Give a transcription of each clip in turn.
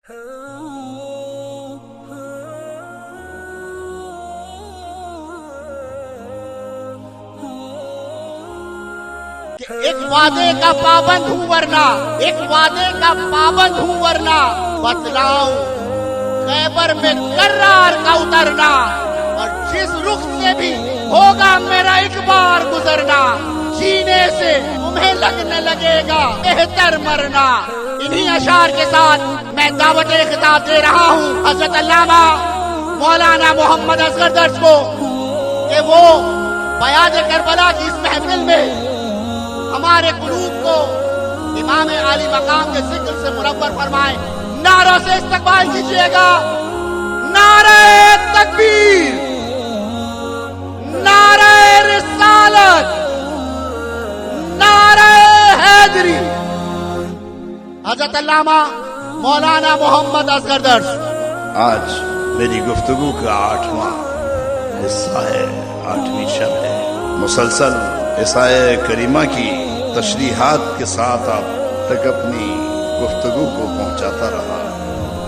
ایک وعدے کا پابند ہوں ورنہ بتلاؤں خیبر میں کرار کا اترنا، اور جس رخ سے بھی ہوگا میرا ایک بار گزرنا، جینے سے تمہیں لگنے لگے گا بہتر مرنا۔ انہی اشعار کے ساتھ میں دعوت خطاب دے رہا ہوں حضرت علامہ مولانا محمد اصغر درس کو کہ وہ بیان کربلا کی اس محفل میں ہمارے قلوب کو امام عالی مقام کے ذکر سے منور فرمائیں۔ نعرہ سے استقبال کیجئے گا، نعرہ تکبیر، نعرہ رسالت، نعرہ حیدری۔ حضرت علامہ مولانا محمد اصغر درس۔ آج میری گفتگو کا 8واں حصہ ہے، 8ویں شب ہے۔ مسلسل اس آیہ کریمہ کی تشریحات کے ساتھ آپ تک اپنی گفتگو کو پہنچاتا رہا۔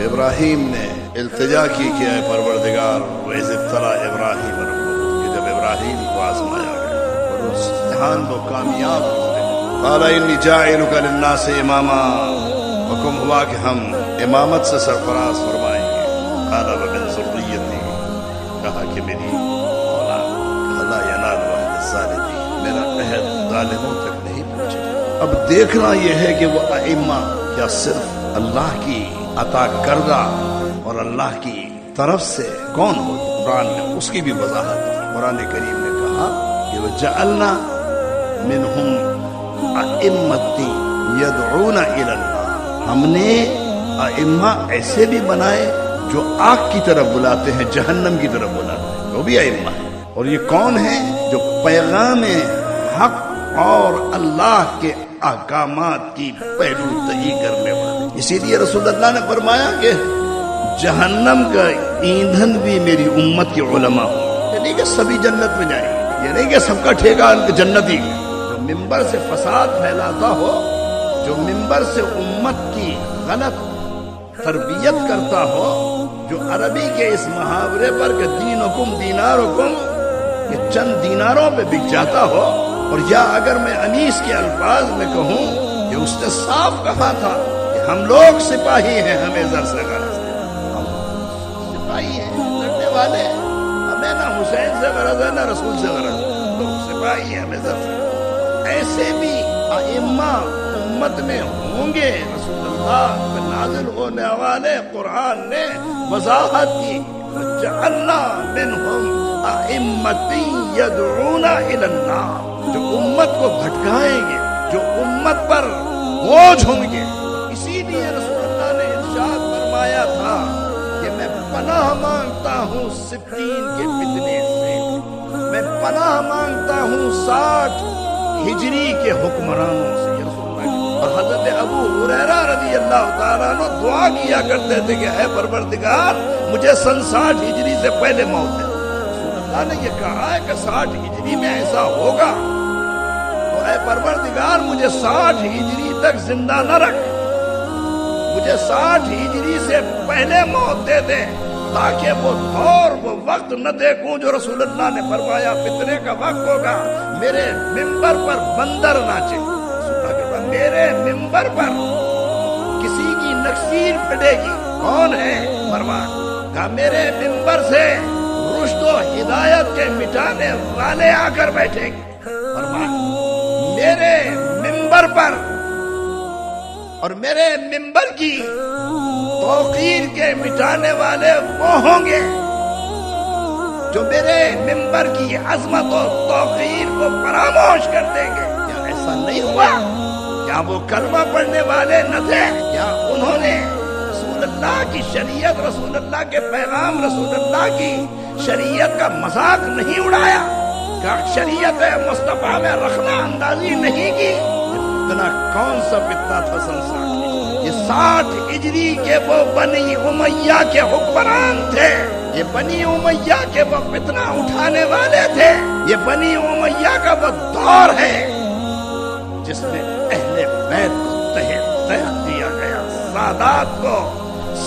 ابراہیم نے التجا کی کہ اے پروردگار وَإِذِ ابْتَلَىٰ إِبْرَاهِيمَ رَبُّهُ، کہ جب ابراہیم کو آزمایا گیا اور اس امتحان کو کامیاب ہوئے، قَالَ إِنِّي جَاعِلُكَ لِلنَّاسِ إِمَامًا، حکم ہوا کہ ہم امامت سے سرفراز فرمائیں گے۔ قَالَ وَمِن ذُرِّيَّتِي، کہا کہ میری اولاد، لَا يَنَالُ عَهْدِ الظَّالِمِينَ، میرا عہد ظالموں تک نہیں پہنچے۔ اب دیکھنا یہ ہے کہ وہ ائمہ کیا صرف اللہ کی عطا کردہ اور اللہ کی طرف سے کون ہو؟ قرآن نے اس کی بھی وضاحت کی۔ قرآن کریم نے کہا کہ وَجَعَلْنَا مِنْهُمْ أَئِمَّةً يَدْعُونَ إِلَى النَّارِ، ہم نے ائمہ ایسے بھی بنائے جو آگ کی طرف بلاتے ہیں، جہنم کی طرف بلاتے ہیں، وہ بھی ائمہ ہیں۔ اور یہ کون ہیں؟ جو پیغام حق اور اللہ کے احکامات کی پہلو تہی کرنے والے۔ اسی لیے رسول اللہ نے فرمایا کہ جہنم کا ایندھن بھی میری امت کے علماء ہوں۔ یہ نہیں کہ سبھی جنت میں جائیں، یہ نہیں کہ سب کا ٹھیکہ جنتی۔ جو ممبر سے فساد پھیلاتا ہو، جو ممبر سے امت کی غلط تربیت کرتا ہو، جو عربی کے اس محاورے پر کہ دینکم دینارکم، کہ چند دیناروں پہ بک جاتا ہو، اور یا اگر میں انیس کے الفاظ میں کہوں کہ اس نے صاف کہا تھا کہ ہم لوگ سپاہی ہیں، ہمیں زر سے غرض ہے، ہم سپاہی ہیں، لڑنے والے ہیں، ہمیں نہ حسین سے غرض ہے نہ رسول سے غرض ہے، لوگ سپاہی ہیں، ہمیں زر سے غرض ہے۔ ایسے بھی ائمہ امت میں ہوں گے۔ رسول اللہ پہ نازل ہونے والے قرآن نے وضاحت کی، وَجَعَلْنَا مِنْهُمْ أَئِمَّةً يَدْعُونَ إِلَى النَّارِ، جو امت کو بھٹکائیں گے، جو امت پر بوجھ ہوں گے۔ اسی لیے رسول اللہ نے ارشاد فرمایا تھا کہ میں پناہ مانگتا ہوں سبتین کے فتنے سے، میں پناہ مانگتا ہوں 60 ہجری کے حکمرانوں سے۔ اور حضرت ابو ہریرہ رضی اللہ تعالیٰ عنہ دعا کیا کرتے تھے کہ اے پروردگار مجھے سن 60 ہجری سے پہلے موت دے۔ رسول اللہ نے یہ کہا ہے کہ 60 ہجری میں ایسا ہوگا تو اے پروردگار مجھے 60 ہجری تک زندہ نہ رکھ، مجھے 60 ہجری سے پہلے موت دے دے، تاکہ وہ دور وہ وقت نہ دیکھوں جو رسول اللہ نے فرمایا فتنے کا وقت ہوگا، میرے ممبر پر بندر ناچے، میرے ممبر پر کسی کی نکسیر پھٹے گی، کون ہے؟ فرمان کہا میرے ممبر سے رشد و ہدایت کے مٹانے والے آ کر بیٹھیں گے۔ فرمان میرے ممبر پر اور میرے ممبر کی توقیر کے مٹانے والے وہ ہوں گے جو میرے ممبر کی عظمت و توقیر کو فراموش کر دیں گے۔ کیا ایسا نہیں ہوا؟ کیا وہ کلمہ پڑھنے والے نہ تھے؟ کیا انہوں نے رسول اللہ کی شریعت، رسول اللہ کے پیغام، رسول اللہ کی شریعت کا مذاق نہیں اڑایا؟ کیا شریعت مصطفیٰ میں رخنہ اندازی نہیں کی؟ اتنا کون سا فتنہ تھا سن 60؟ یہ 60 ہجری کے وہ بنی امیہ کے حکمران تھے، یہ بنی امیہ کے وہ فتنہ اٹھانے والے تھے، یہ بنی امیہ کا وہ دور ہے جس میں اہل بیت کو تحت دیا گیا، سادات کو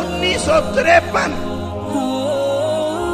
1953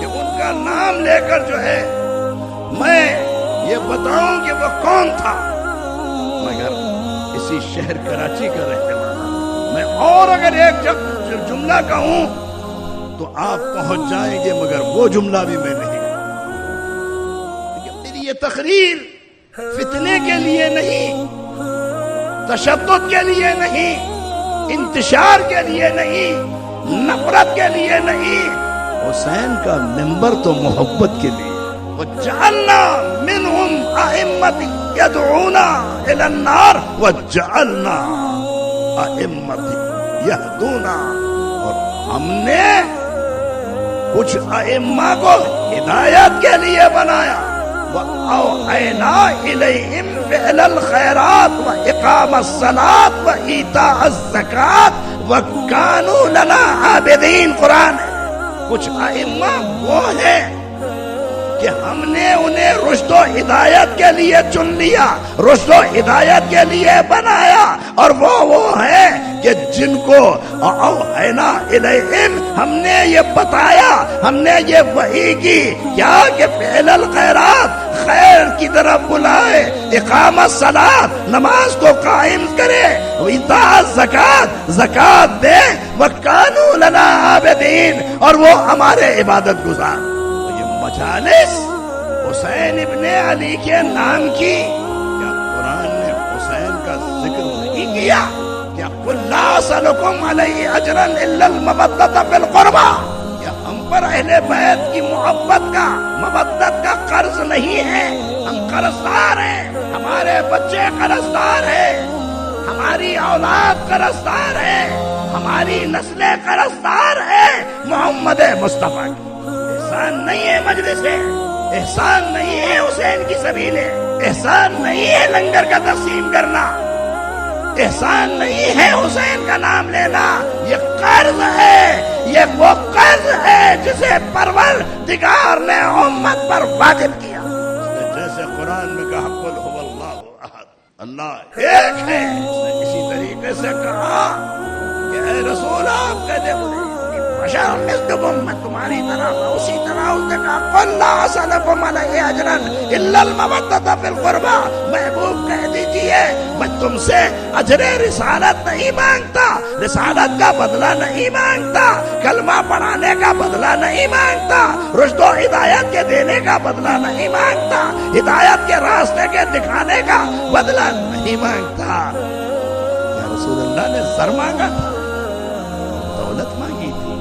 کہ ان کا نام لے کر جو ہے میں یہ بتاؤں کہ وہ کون تھا، مگر اسی شہر کراچی کا رہنے والا میں، اور اگر ایک جملہ کہوں تو آپ پہنچ جائیں گے، مگر وہ جملہ بھی میں نہیں کہوں۔ میری یہ تقریر فتنے کے لیے نہیں، تشدد کے لیے نہیں، انتشار کے لیے نہیں، نفرت کے لیے نہیں، حسین کا منبر تو محبت کے لیے۔ وَجَعَلْنَا مِنْهُمْ أَئِمَّةً يَدْعُونَ إِلَى النَّارِ وَجَعَلْنَا أَئِمَّةً يَهْدُونَ، اور ہم نے کچھ ائمہ کو ہدایت کے لیے بنایا۔ وَأَوْحَيْنَا إِلَيْهِمْ فِعْلَ الْخَيْرَاتِ وَإِقَامَ الصَّلَاةِ وَإِيتَاءَ الزَّكَاةِ وَكَانُوا لَنَا عَابِدِينَ۔ قرآن ہے، کچھ ائمہ وہ ہیں کہ ہم نے انہیں رشد و ہدایت کے لیے چن لیا، رشد و ہدایت کے لیے بنایا، اور وہ ہیں کہ جن کو اوحینا الیہم، ہم نے یہ بتایا، ہم نے یہ وحی کی کیا کہ فعل الخیرات، خیر کی طرف بلائے، اقامت الصلاۃ، نماز کو قائم کرے، ایتاء الزکات، زکات دے، وکانوا لنا عابدین، اور وہ ہمارے عبادت گزار۔ مجالس حسین ابن علی کے نام کی، کیا قرآن نے حسین کا ذکر نہیں کیا؟ کیا قل لا اسألکم علیہ اجرا الا المودۃ فی القربى، کیا ہم پر اہل بیت کی محبت کا، مودت کا قرض نہیں ہے؟ ہم قرضدار ہیں، ہمارے بچے قرضدار ہیں، ہماری اولاد قرضدار ہے، ہماری نسلیں قرضدار ہے محمد مصطفیٰ کی۔ احسان نہیں ہے مجلس ہے، احسان نہیں ہے حسین کی سبیل ہے، احسان نہیں ہے لنگر کا تقسیم کرنا، احسان نہیں ہے حسین کا نام لینا، یہ قرض ہے، یہ وہ قرض ہے جسے پروردگار نے امت پر واجب کیا۔ جیسے قرآن میں کہا قل هو اللہ احد، اللہ ایک ہے، اسی طریقے سے کہا کہ اے رسول آپ کہتے ہیں بشر مثلکم، میں تمہاری طرح، اسی طرح اس نے کہا قل لا اسألکم علیہ اجرا الا المودۃ فی القربى، محبوب کہہ دیجئے میں تم سے اجر رسالت نہیں مانگتا، رسالت کا بدلہ نہیں مانگتا، کلمہ پڑھانے کا بدلہ نہیں مانگتا، رشد و ہدایت کے دینے کا بدلہ نہیں مانگتا، ہدایت کے راستے کے دکھانے کا بدلہ نہیں مانگتا۔ یا رسول اللہ نے زر مانگا تھا، دولت مانگی تھی،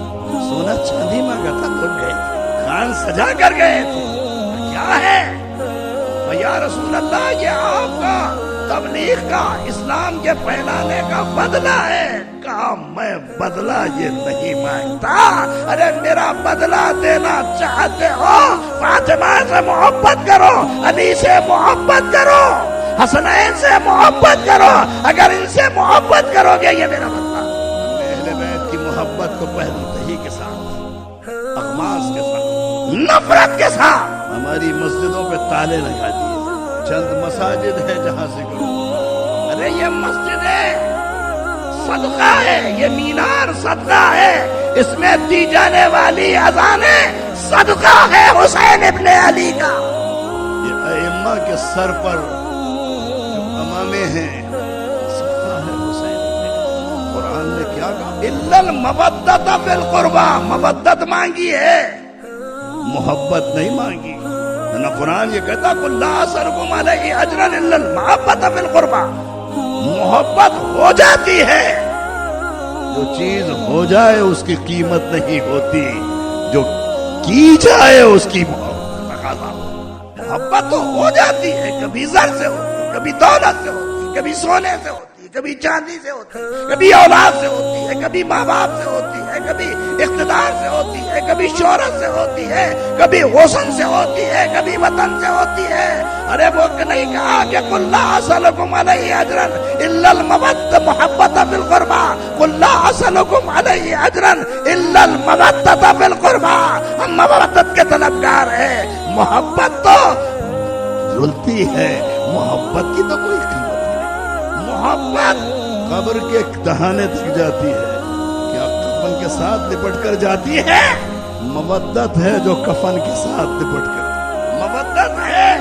سونا چاندی مانگا تھا، لوگ گئے تھے، خان سجا کر گئے تھے، کیا ہے؟ یا رسول اللہ یہ آپ کا تبلیغ کا، اسلام کے پھیلانے کا بدلہ ہے۔ کہا میں بدلہ یہ نہیں مانگتا، ارے میرا بدلہ دینا چاہتے ہو فاطمہ سے محبت کرو، علی سے محبت کرو، حسنین سے محبت کرو، اگر ان سے محبت کرو گے یہ میرا بدلہ۔ اہل بیت کی محبت کو پہلو دہی کے ساتھ، اغماس کے ساتھ، نفرت کے ساتھ ہماری مسجدوں پہ تالے لگا دیے، چند مساجد ہے جہاں سے کرو، ارے یہ مسجد ہے، صدقہ ہے، یہ مینار صدقہ ہے، اس میں دی جانے والی اذانیں صدقہ ہے حسین ابن علی کا۔ یہ ائمہ کے سر پر جو امامے ہیں صدقہ ہے حسین ابن علی۔ قرآن نے کیا کہا؟ الا المودۃ فی القربى، مودت مانگی ہے، محبت نہیں مانگی۔ نہ قرآن یہ کہتا قل لا اسألکم علیہ اجرا الا المحبۃ فی القربى، محبت ہو جاتی ہے، جو چیز ہو جائے اس کی قیمت نہیں ہوتی، جو کی جائے اس کی تقاضا۔ محبت تو ہو جاتی ہے، کبھی زر سے ہوتی ہے، کبھی دولت سے ہوتی ہے، کبھی سونے سے ہوتی ہے، کبھی چاندی سے ہوتی ہے، کبھی اولاد سے ہوتی ہے، کبھی ماں باپ سے ہوتی ہے، کبھی اقتدار سے ہوتی ہے، کبھی شہرت سے ہوتی ہے، کبھی حسن سے ہوتی ہے، کبھی وطن سے ہوتی ہے۔ ارے وہ نہیں کہا کہ قل لا اسألکم علیہ اجرا الا المودۃ محبۃ فی القربى، قل لا اسألکم علیہ اجرا الا المودۃ فی القربى، ہم مودت کے طلبگار ہیں، محبت تو رلتی ہے، محبت کی تو کوئی قیمت نہیں، محبت قبر کے دہانے تک جاتی ہے، کیا کفن کے ساتھ لپٹ کر جاتی ہے؟ مودت ہے جو کفن کے ساتھ لپٹ کر، مودت ہے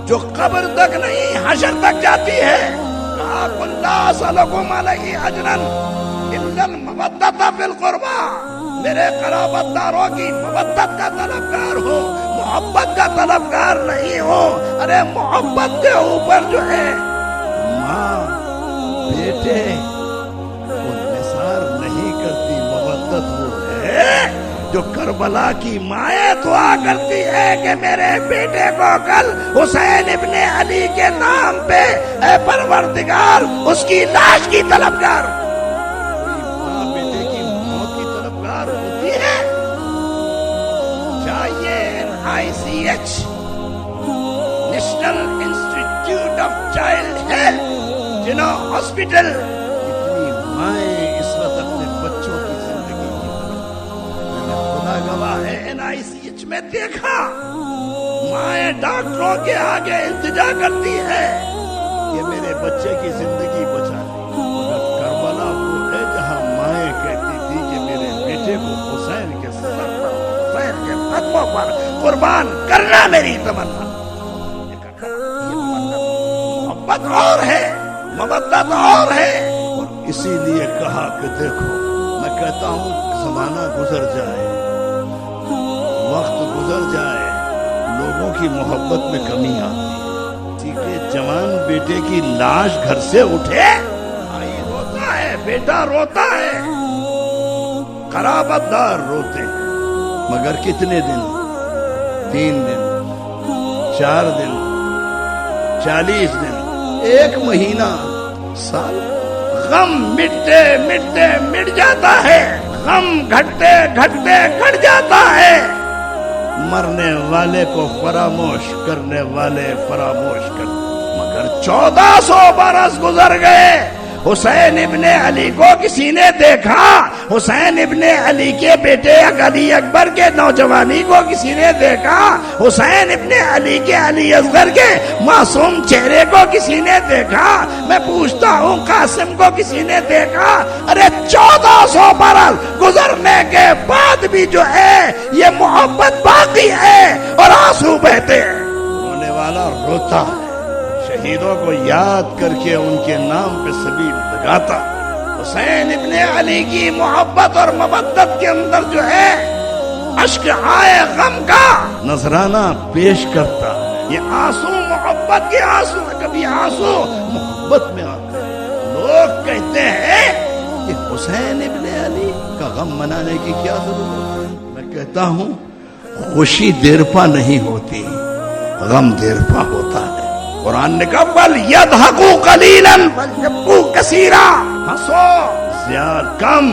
جو قبر تک نہیں حشر تک جاتی ہے. کہا قل لا اسألکم علیہ اجرا الا المودۃ فی القربى، میرے قرابت داروں کی مودت کا طلبگار ہو، محبت کا طلبگار نہیں ہو. ارے محبت کے اوپر جو ہے ماں بیٹے کو نثار نہیں کرتی. مودت وہ ہے جو کربلا کی مائیں دعا کرتی ہے کہ میرے بیٹے کو کل حسین ابن علی کے نام پہ اے پروردگار اس کی لاش کی طلبگار. کوئی ماں بیٹے کی موت کی طلبگار ہوتی ہے؟ چاہیے NICH national institute of child health جنو ہاسپٹل، اتنی مائیں اس وقت اپنے بچوں کی زندگی کی خدا گواہ ہے NICH میں دیکھا مائیں ڈاکٹروں کے آگے التجا کرتی ہے کہ میرے بچے کی زندگی بچا دی. مگر کربلا وہ ہے جہاں مائیں کہتی تھی کہ میرے بیٹے کو حسین کے سر پر، حسین کے قدموں پر قربان کرنا میری تمنا. محبت اور ہے، مودت اور ہے. اور اسی لیے کہا کہ دیکھو میں کہتا ہوں زمانہ گزر جائے، وقت گزر جائے، لوگوں کی محبت میں کمی آتی ہے. ٹھیک ہے، جوان بیٹے کی لاش گھر سے اٹھے، بھائی روتا ہے، بیٹا روتا ہے، قرابت دار روتے ہیں. مگر کتنے دن؟ 3 دن، 4 دن، 40 دن، 1 مہینہ، سال. غم مٹتے مٹتے مٹ جاتا ہے، غم گھٹتے گھٹتے گھٹ جاتا ہے. مرنے والے کو فراموش کرنے والے فراموش کر. مگر 1400 برس گزر گئے، حسین ابن علی کو کسی نے دیکھا؟ حسین ابن علی کے بیٹے علی اکبر کے نوجوانی کو کسی نے دیکھا؟ حسین ابن علی کے علی اصغر کے معصوم چہرے کو کسی نے دیکھا؟ میں پوچھتا ہوں قاسم کو کسی نے دیکھا؟ ارے 1400 برس گزرنے کے بعد بھی جو ہے یہ محبت باقی ہے اور آنسو بہتے ہیں. رونے والا روتا ہے، شہیدوں کو یاد کر کے ان کے نام پہ سبیل لگاتا. حسین ابن علی کی محبت اور مودت کے اندر جو ہے اشک آئے غم کا نذرانہ پیش کرتا. یہ آنسو محبت کے آنسو، کبھی آنسو محبت میں آتے ہیں. لوگ کہتے ہیں کہ حسین ابن علی کا غم منانے کی کیا ضرورت ہے؟ میں کہتا ہوں خوشی دیر پا نہیں ہوتی، غم دیر پا ہوتا ہے. قرآن نے کہا وَلْيَضْحَكُوا قَلِيلًا وَلْيَبْكُوا كَثِيرًا، ہنسو زیادہ کم،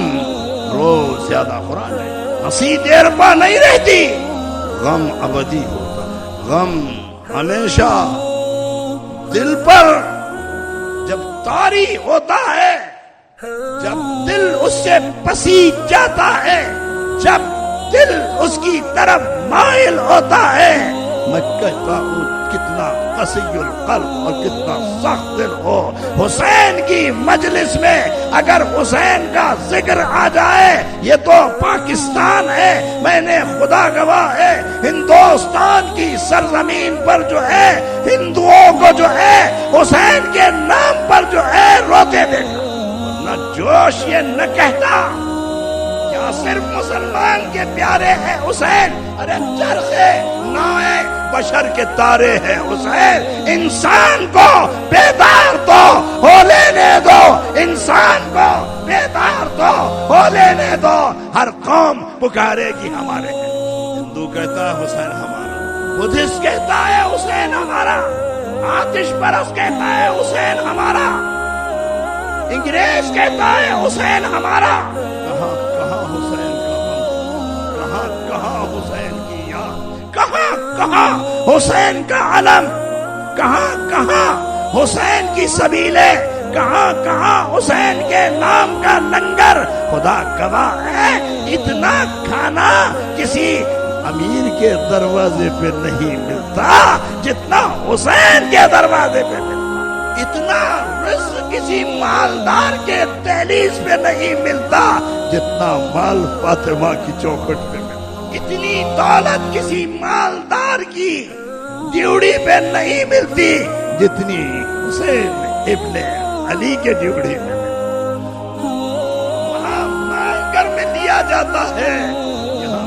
رو زیادہ. قرآن ہے ہنسی دیر پا نہیں رہتی، غم ابدی ہوتا ہے. غم ہمیشہ دل پر جب طاری ہوتا ہے، جب دل اس سے پسیج جاتا ہے، جب دل اس کی طرف مائل ہوتا ہے، میں کہتا ہوں کتنا قسی القلب اور کتنا سخت دل ہو. حسین کی مجلس میں اگر حسین کا ذکر آ جائے، یہ تو پاکستان ہے، میں نے خدا گواہ ہے ہندوستان کی سرزمین پر جو ہے ہندوؤں کو جو ہے حسین کے نام پر جو ہے روتے دیکھا. نہ جوش یہ نہ کہتا کیا صرف مسلمان کے پیارے ہیں حسین. ارے چرخے نائے بشر کے تارے ہیں حسین. انسان کو بیدار تو ہو لینے دو، انسان کو بیدار تو ہو لینے دو. ہر قوم پکارے گی ہمارے ہیں. ہندو کہتا ہے حسین ہمارا، بدھسٹ کہتا ہے حسین ہمارا، آتش پرست کہتا ہے حسین ہمارا، انگریز کہتا ہے حسین ہمارا. کہاں کہاں حسین کا غم، کہاں کہاں حسین کی یاد، کہاں کہاں حسین کا علم، کہاں کہاں حسین کی سبیلیں، کہاں کہاں حسین کے نام کا لنگر. خدا گواہ ہے اتنا کھانا کسی امیر کے دروازے پہ نہیں ملتا جتنا حسین کے دروازے پہ ملتا. اتنا رزق کسی مالدار کے دہلیز پہ نہیں ملتا جتنا مال فاطمہ کی چوکھٹ پہ ملتا. اتنی دولت کسی مالدار کی ڈیوڑی پہ نہیں ملتی جتنی حسین ابن علی کے ڈیوڑی میں وہاں مانگ کر میں لیا جاتا ہے. یہاں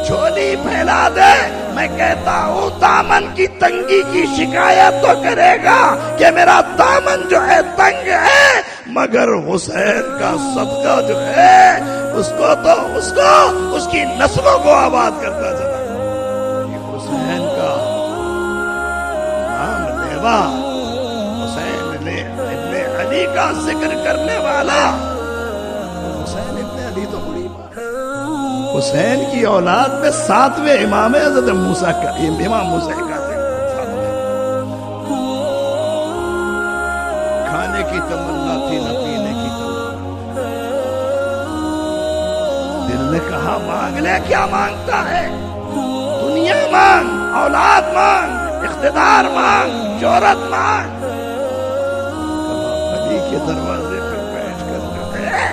جھولی پھیلا دے میں کہتا ہوں دامن کی تنگی کی شکایت تو کرے گا کہ میرا دامن جو ہے تنگ ہے مگر حسین کا صدقہ جو ہے اس کی نسلوں کو آباد کرتا چلا. حسین کا نام لیوا حسین ابن علی کا ذکر کرنے والا حسین ابن علی تو بڑی بات. حسین کی اولاد میں 7ویں امام ہے حضرت موسیٰ کا امام موسیٰ کا کھانے کی تمنا تھی نہ پینے کی تمنا. دل نے کہا مانگ لے. کیا مانگتا ہے؟ دنیا مانگ, اولاد مانگ, اقتدار مانگ, شہرت مانگ. علی کے دروازے پہ بیٹھ کر جو ہے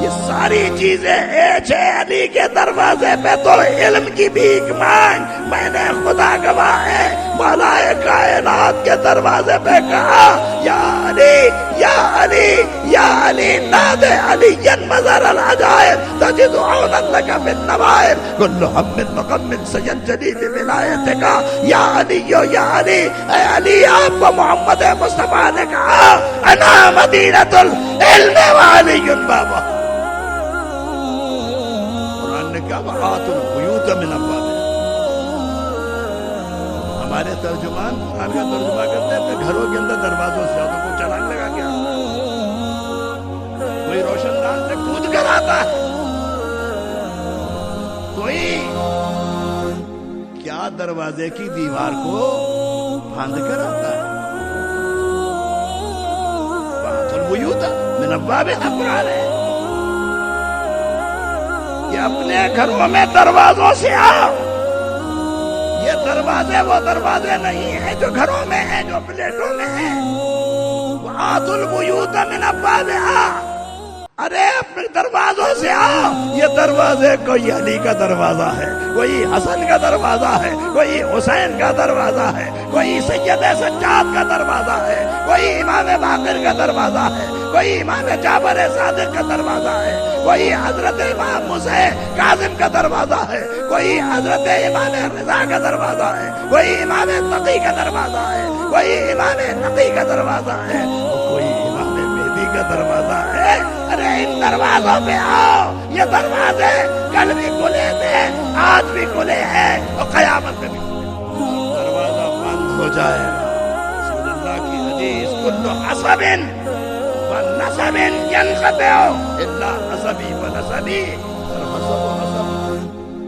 یہ ساری چیزیں ایچ ہے. علی کے دروازے پہ تو علم کی بھیک مانگ. میں نے خدا گواہ ہے مولا کائنات کے دروازے پہ کہا یا علی یا علی یا علی نادے علی مظہر العجائب تجد عونا لك بالنوائب كل هم مقمن سينجلي بولایتك یا علی یا علی. اے علی آپ کو محمد مصطفیٰ نے کہا انا مدینۃ العلم وعلی بابا. قرآن نے کہا وآتوا البیوت من ابوابها. ہمارے ترجمان قرآن کا ترجمہ کرتے ہیں اپنے گھروں کے اندر دروازوں سے آتوں کو چلان لگا کے آتا ہے. کوئی روشن دان سے کود کر آتا ہے, کوئی کیا دروازے کی دیوار کو پھاند کر آتا ہے. وآتوا البیوت من ابوابها قرآن ہے کہ اپنے گھروں میں دروازوں سے آؤ. یہ دروازے وہ دروازے نہیں ہیں جو گھروں میں ہیں, جو پلیٹوں میں ہیں. وآتوا البیوت من ابوابها. ارے اپنے دروازوں سے آؤ. یہ دروازے کوئی علی کا دروازہ ہے, کوئی حسن کا دروازہ ہے, کوئی حسین کا دروازہ ہے, کوئی سید سجاد کا دروازہ ہے, کوئی امام باقر کا دروازہ ہے, کوئی امام جعفر صادق کا دروازہ ہے, کوئی حضرت امام موسیٰ کاظم کا دروازہ ہے, کوئی حضرت امام رضا کا دروازہ ہے, کوئی امام تقی کا دروازہ ہے, کوئی امام نقی کا دروازہ ہے, کوئی امام مہدی کا دروازہ ہے. ارے ان دروازوں پہ آؤ. یہ دروازے کل بھی کھلے تھے, آج بھی کھلے ہیں اور قیامت میں بھی کھلے. دروازہ بند ہو جائے گا. رسول اللہ کی حدیث کل عصب ونسب ينقطع الا عصبی ونسبی. حسب و نسب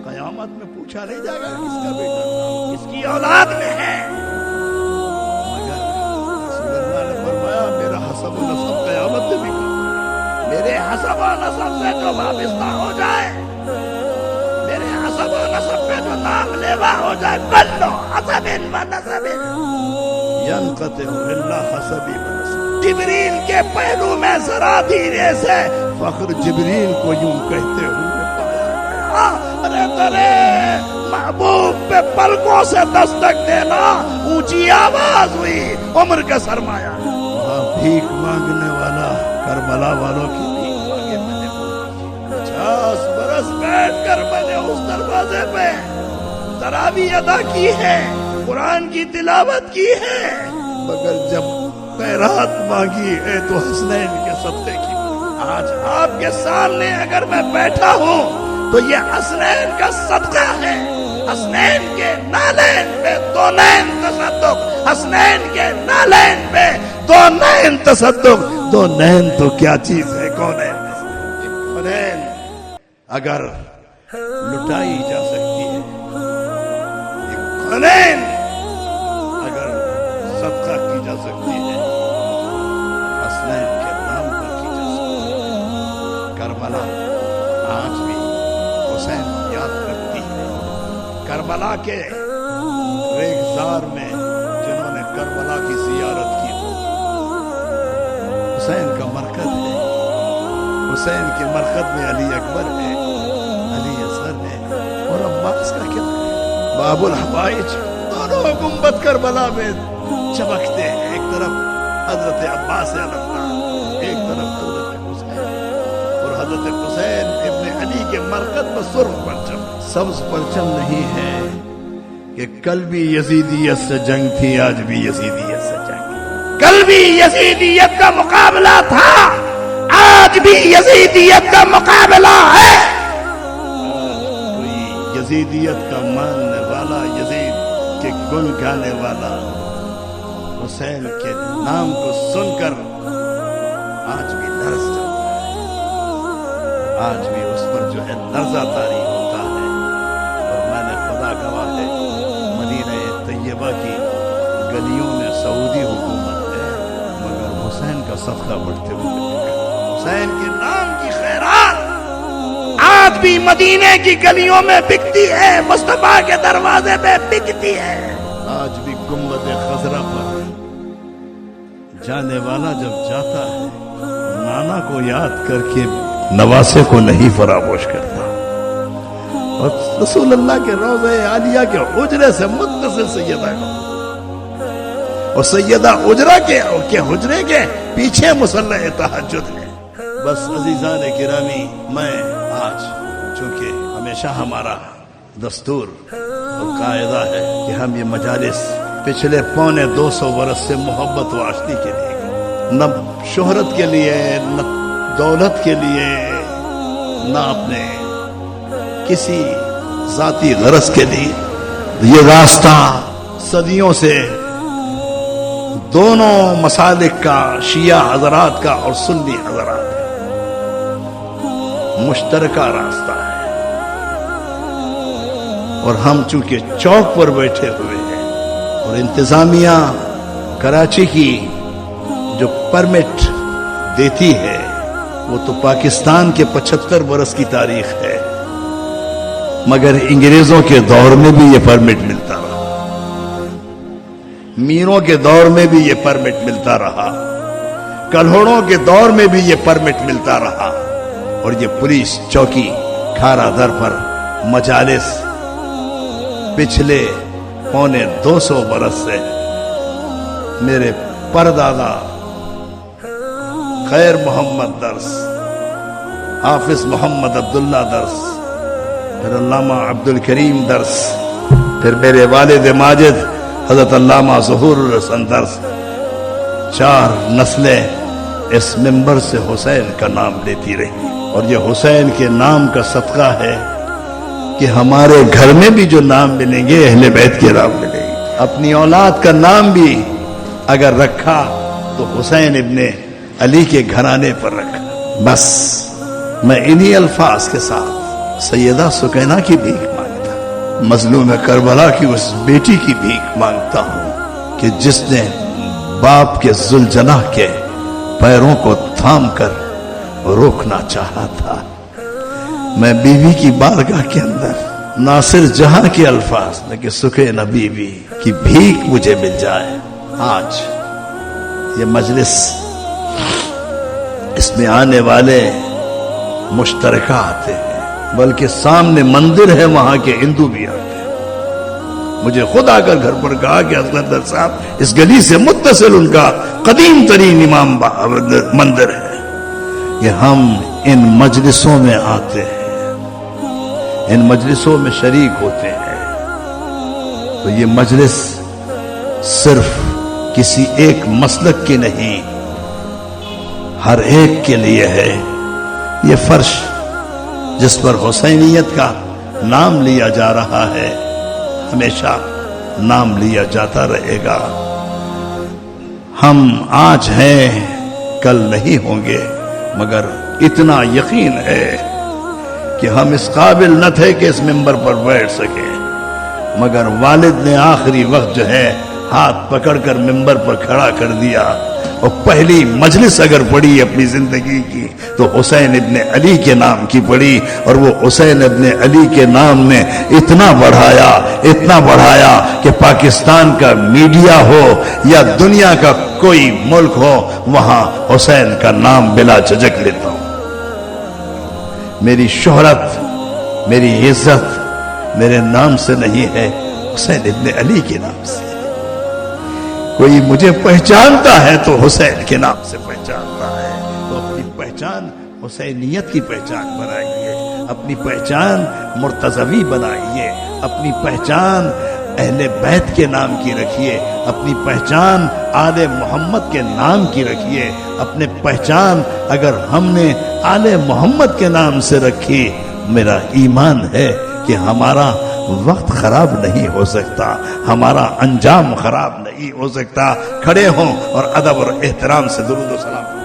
قیامت میں پوچھا نہیں جائے گا کس کا بیٹا تھا, کس کی اولاد میں ہے. مگر رسول اللہ نے فرمایا میرا حسب و نسب قیامت میں بھی میرے حسب و نسب سے جو وابستہ ہو جائے, میرے حسب و نسب پہ جو نام لیوا ہو جائے, کلو حسب و نسب ینقطع الا حسبی و نسبی. جبریل کے پہلو میں ذرا دھیرے سے فخر جبریل کو یوں کہتے ہوئے پایا گیا. ارے تیرے محبوب پہ پلکوں سے دستک دینا, اونچی آواز ہوئی, عمر کا سرمایہ. وہاں بھیک مانگنے والا کربلا والوں کی بھیک مانگے. میں نے 50 برس بیٹھ کر میں نے اس دروازے پہ تراویح ادا کی ہے, قرآن کی تلاوت کی ہے, مگر جب خیرات مانگی ہے تو حسنین کے صدقے کی. آج آپ کے سامنے اگر میں بیٹھا ہوں تو یہ حسنین کا صدقہ ہے. حسنین کے نالین پہ دو نین تصدق, حسنین کے نالین پہ دو نین تصدق. دو نین تو کیا چیز ہے, کون ہے کونین اگر لٹائی جا سکتی ہے, کونین اگر صدقہ کی جا سکتی ہے, حسنین کے نام پر کی جا سکتی ہے. کربلا آج بھی حسین یاد کرتی ہے. کربلا کے ریگزار میں جنہوں کربلا کی زیارت کی ہو۔ حسین کا مرکز ہے، حسین کے مرکز میں علی اکبر ہے، علی اصغر ہے، اور عباس کا کیا ہے؟ باب الحوائج دونوں گنبد کربلا میں چمکتے ہیں، ایک طرف حضرت عباس علیہ السلام، ایک طرف حضرت حسین، اور حضرت حسین ابن علی کے مرکز میں سرخ پرچم، سبز پرچم نہیں ہے کہ کل بھی یزیدیت سے جنگ تھی، آج بھی یزیدیت سے جنگ، کل بھی یزیدیت کا مقابلہ تھا، آج بھی یزیدیت کا مقابلہ ہے۔ کوئی یزیدیت کا ماننے والا، یزید کے گن گانے والا حسین کے نام کو سن کر آج بھی لرز جاتا ہے، آج بھی اس پر جو ہے لرزہ طاری ہوتا ہے۔ اور میں نے خدا گواہ ہے، مدینہ طیبہ کی گلیوں میں سعودی حکومت ہے، مگر حسین کا صدقہ بڑھتے ہوئے حسین کے نام کی خیرات آج بھی مدینے کی گلیوں میں بکتی ہے، مصطفیٰ کے دروازے پہ بکتی ہے۔ آج بھی گنبد خضرا پر جانے والا جب جاتا ہے، نانا کو یاد کر کے نواسے کو نہیں فراموش کرتا، اور رسول اللہ کے روضہ عالیہ کے حجرے سے متصل سیدہ کو، اور سیدہ کے حجرے کے پیچھے مصلی تہجد ہے۔ بس عزیزان گرامی، میں آج چونکہ ہمیشہ ہمارا دستور اور قاعدہ ہے کہ ہم یہ مجالس پچھلے 250 برس سے محبت و آشتی کے لیے، نہ شہرت کے لیے، نہ دولت کے لیے، نہ اپنے کسی ذاتی غرض کے لیے، یہ راستہ صدیوں سے دونوں مسالک کا، شیعہ حضرات کا اور سنی حضرات کا مشترکہ راستہ ہے۔ اور ہم چونکہ چوک پر بیٹھے ہوئے ہیں، اور انتظامیہ کراچی کی جو پرمٹ دیتی ہے وہ تو پاکستان کے 75 برس کی تاریخ ہے، مگر انگریزوں کے دور میں بھی یہ پرمٹ ملتا رہا، میروں کے دور میں بھی یہ پرمٹ ملتا رہا، کلہوڑوں کے دور میں بھی یہ پرمٹ ملتا رہا، اور یہ پولیس چوکی کھارا در پر مجالس پچھلے 250 برس سے میرے پردادا خیر محمد درس، حافظ محمد عبداللہ درس، پھر علامہ عبد الکریم درس، پھر میرے والد ماجد حضرت علامہ ظہور الحسن درس، 4 نسلیں اس منبر سے حسین کا نام لیتی رہی، اور یہ حسین کے نام کا صدقہ ہے کہ ہمارے گھر میں بھی جو نام ملیں گے اہل بیت کے نام ملیں گے۔ اپنی اولاد کا نام بھی اگر رکھا تو حسین ابن علی کے گھرانے پر رکھا۔ بس میں انہی الفاظ کے ساتھ سیدہ سکینہ کی بھیک مانگتا، مظلوم کربلا کی اس بیٹی کی بھیک مانگتا ہوں کہ جس نے باپ کے ذوالجناح کے پیروں کو تھام کر روکنا چاہا تھا، میں بیوی کی بارگاہ کے اندر ناصر جہاں کے الفاظ میں کہ سکینہ بیوی کی بھیک مجھے مل جائے۔ آج یہ مجلس، اس میں آنے والے مشترکہ آتے ہیں، بلکہ سامنے مندر ہے وہاں کے ہندو بھی آتے ہیں۔ مجھے خود آ کر گھر پر کہا کہ اسکندر صاحب اس گلی سے متصل ان کا قدیم ترین امام مندر ہے، کہ ہم ان مجلسوں میں آتے ہیں، ان مجلسوں میں شریک ہوتے ہیں، تو یہ مجلس صرف کسی ایک مسلک کی نہیں، ہر ایک کے لیے ہے۔ یہ فرش جس پر حسینیت کا نام لیا جا رہا ہے ہمیشہ نام لیا جاتا رہے گا۔ ہم آج ہیں، کل نہیں ہوں گے، مگر اتنا یقین ہے کہ ہم اس قابل نہ تھے کہ اس منبر پر بیٹھ سکیں، مگر والد نے آخری وقت جو ہے ہاتھ پکڑ کر منبر پر کھڑا کر دیا، اور پہلی مجلس اگر پڑھی اپنی زندگی کی تو حسین ابن علی کے نام کی پڑھی، اور وہ حسین ابن علی کے نام نے اتنا بڑھایا کہ پاکستان کا میڈیا ہو یا دنیا کا کوئی ملک ہو، وہاں حسین کا نام بلا جھجک لیتا ہوں۔ میری شہرت، میری عزت میرے نام سے نہیں ہے، حسین ابن علی کے نام سے۔ کوئی مجھے پہچانتا ہے تو حسین کے نام سے پہچانتا ہے، تو اپنی پہچان حسینیت کی پہچان بنائیے، اپنی پہچان مرتضوی بنائیے، اپنی پہچان اہل بیت کے نام کی رکھیے، اپنی پہچان آل محمد کے نام کی رکھیے۔ اپنے پہچان اگر ہم نے آل محمد کے نام سے رکھی، میرا ایمان ہے کہ ہمارا وقت خراب نہیں ہو سکتا، ہمارا انجام خراب نہیں ہو سکتا۔ کھڑے ہوں اور ادب اور احترام سے درود و سلام